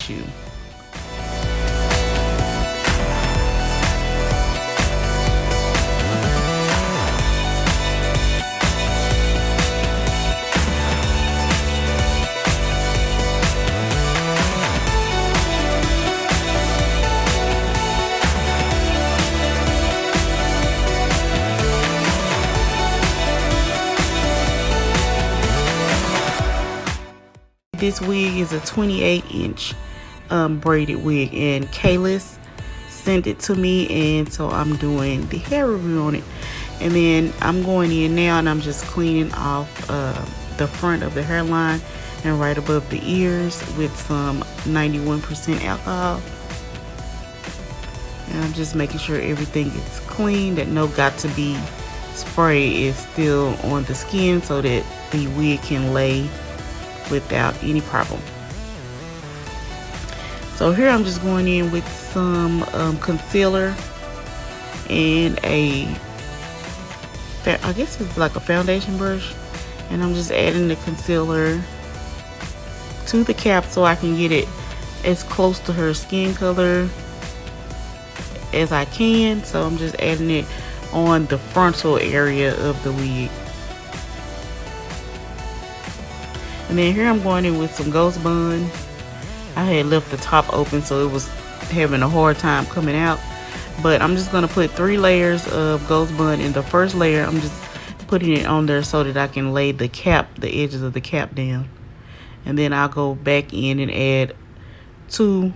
issue. This wig is a 28-inch braided wig, and Kalyss sent it to me, and so I'm doing the hair review on it. And then I'm going in now and I'm just cleaning off the front of the hairline and right above the ears with some 91% alcohol. And I'm just making sure everything is clean, that no got to be spray is still on the skin so that the wig can lay without any problem. So here I'm just going in with some concealer and I guess it's like a foundation brush, and I'm just adding the concealer to the cap so I can get it as close to her skin color as I can. So I'm just adding it on the frontal area of the wig. And then here I'm going in with some ghost bond. I had left the top open, so it was having a hard time coming out. But I'm just going to put 3 layers of ghost bond. In the first layer, I'm just putting it on there so that I can lay the cap, the edges of the cap down. And then I'll go back in and add 2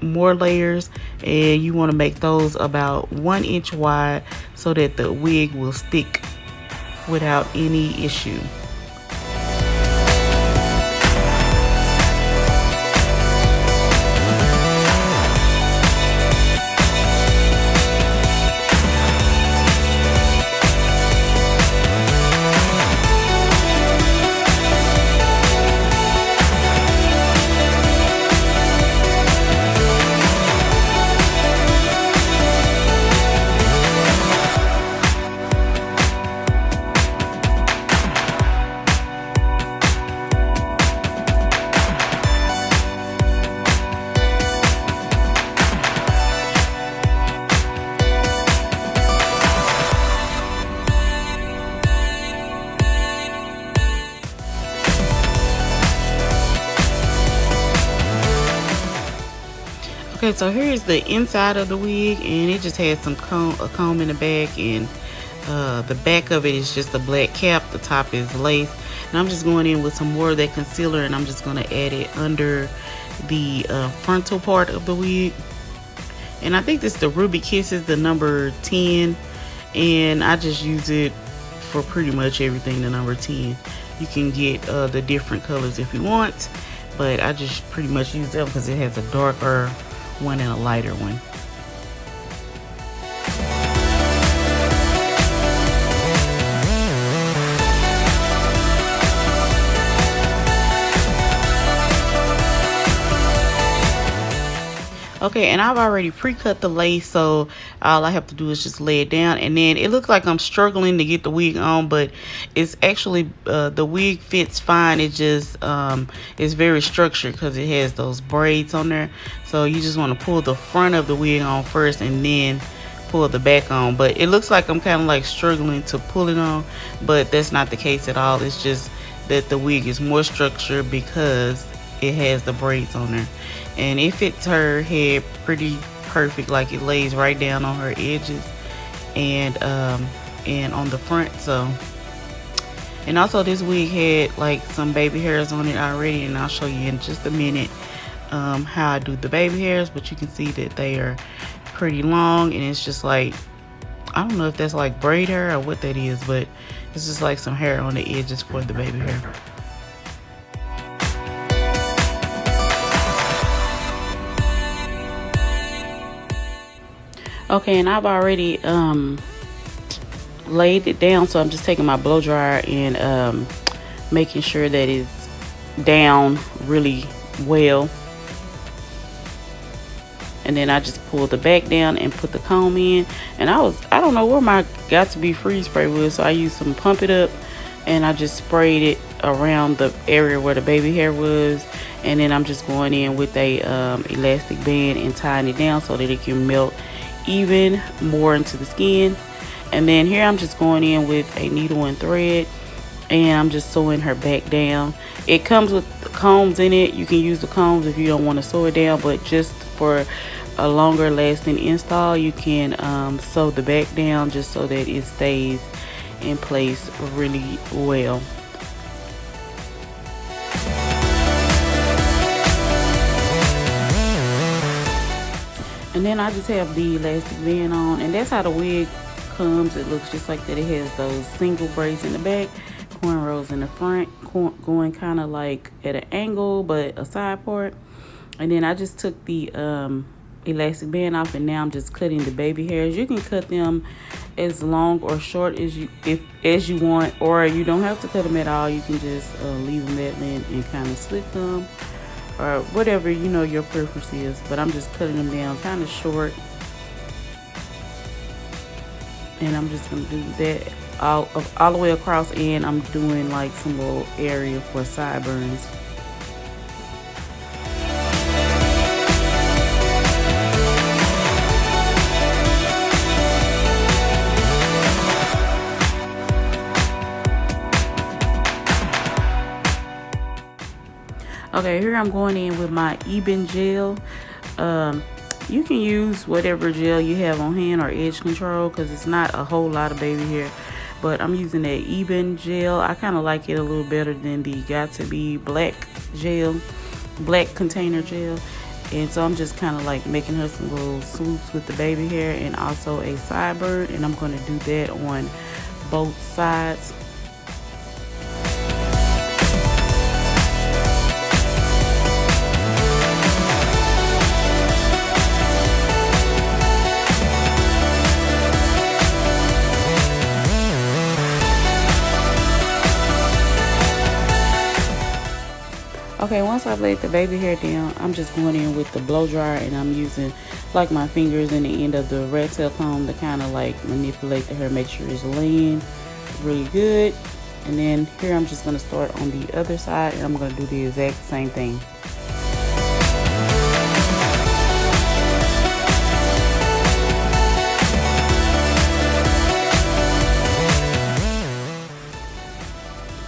more layers. And you want to make those about 1 inch wide so that the wig will stick without any issue. Okay, so here's the inside of the wig, and it just has some a comb in the back, and the back of it is just a black cap. The top is lace, and I'm just going in with some more of that concealer, and I'm just going to add it under the frontal part of the wig. And I think this is the Ruby Kisses, the number 10, and I just use it for pretty much everything, the number 10. You can get the different colors if you want, but I just pretty much use them because it has a darker one and a lighter one. Okay, and I've already pre-cut the lace, so all I have to do is just lay it down. And then it looks like I'm struggling to get the wig on, but it's actually the wig fits fine. It just it's very structured because it has those braids on there. So you just want to pull the front of the wig on first and then pull the back on. But it looks like I'm kind of like struggling to pull it on, but that's not the case at all. It's just that the wig is more structured because it has the braids on there, and it fits her head pretty perfect. Like, it lays right down on her edges and on the front. So, and also this wig had like some baby hairs on it already, and I'll show you in just a minute how I do the baby hairs. But you can see that they are pretty long, and it's just like, I don't know if that's like braid hair or what that is, but it's just like some hair on the edges for the baby hair. Okay, and I've already laid it down, so I'm just taking my blow dryer and making sure that it's down really well. And then I just pull the back down and put the comb in. And I don't know where my got to be freeze spray was, so I used some Pump It Up, and I just sprayed it around the area where the baby hair was. And then I'm just going in with a elastic band and tying it down so that it can melt even more into the skin. And then here I'm just going in with a needle and thread, and I'm just sewing her back down. It comes with combs in it. You can use the combs if you don't want to sew it down, but just for a longer lasting install, you can sew the back down just so that it stays in place really well. And then I just have the elastic band on, and that's how the wig comes. It looks just like that. It has those single braids in the back, cornrows in the front, going kind of like at an angle but a side part. And then I just took the elastic band off, and now I'm just cutting the baby hairs. You can cut them as long or short as you want, or you don't have to cut them at all. You can just leave them that length and kind of slit them, or whatever your preference is. But I'm just cutting them down kind of short, and I'm just gonna do that all the way across, and I'm doing like some little area for sideburns. Okay, here I'm going in with my Ebin gel. You can use whatever gel you have on hand or edge control, because it's not a whole lot of baby hair. But I'm using that Ebin gel. I kind of like it a little better than the Got To Be black gel, black container gel. And so I'm just kind of like making her some little swoops with the baby hair and also a sideburn. And I'm going to do that on both sides. Okay, once I've laid the baby hair down, I'm just going in with the blow dryer, and I'm using like my fingers and the end of the rat tail comb to kind of like manipulate the hair, make sure it's laying really good. And then here I'm just going to start on the other side, and I'm going to do the exact same thing.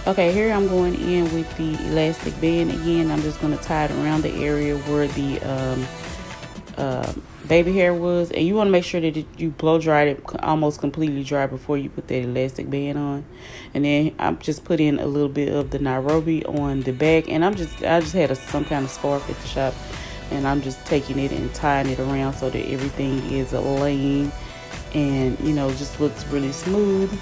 Okay, here I'm going in with the elastic band again. I'm just going to tie it around the area where the baby hair was. And you want to make sure that you blow dried it almost completely dry before you put that elastic band on. And then I'm just putting a little bit of the Nairobi on the back. And I just had some kind of scarf at the shop. And I'm just taking it and tying it around so that everything is laying and, just looks really smooth.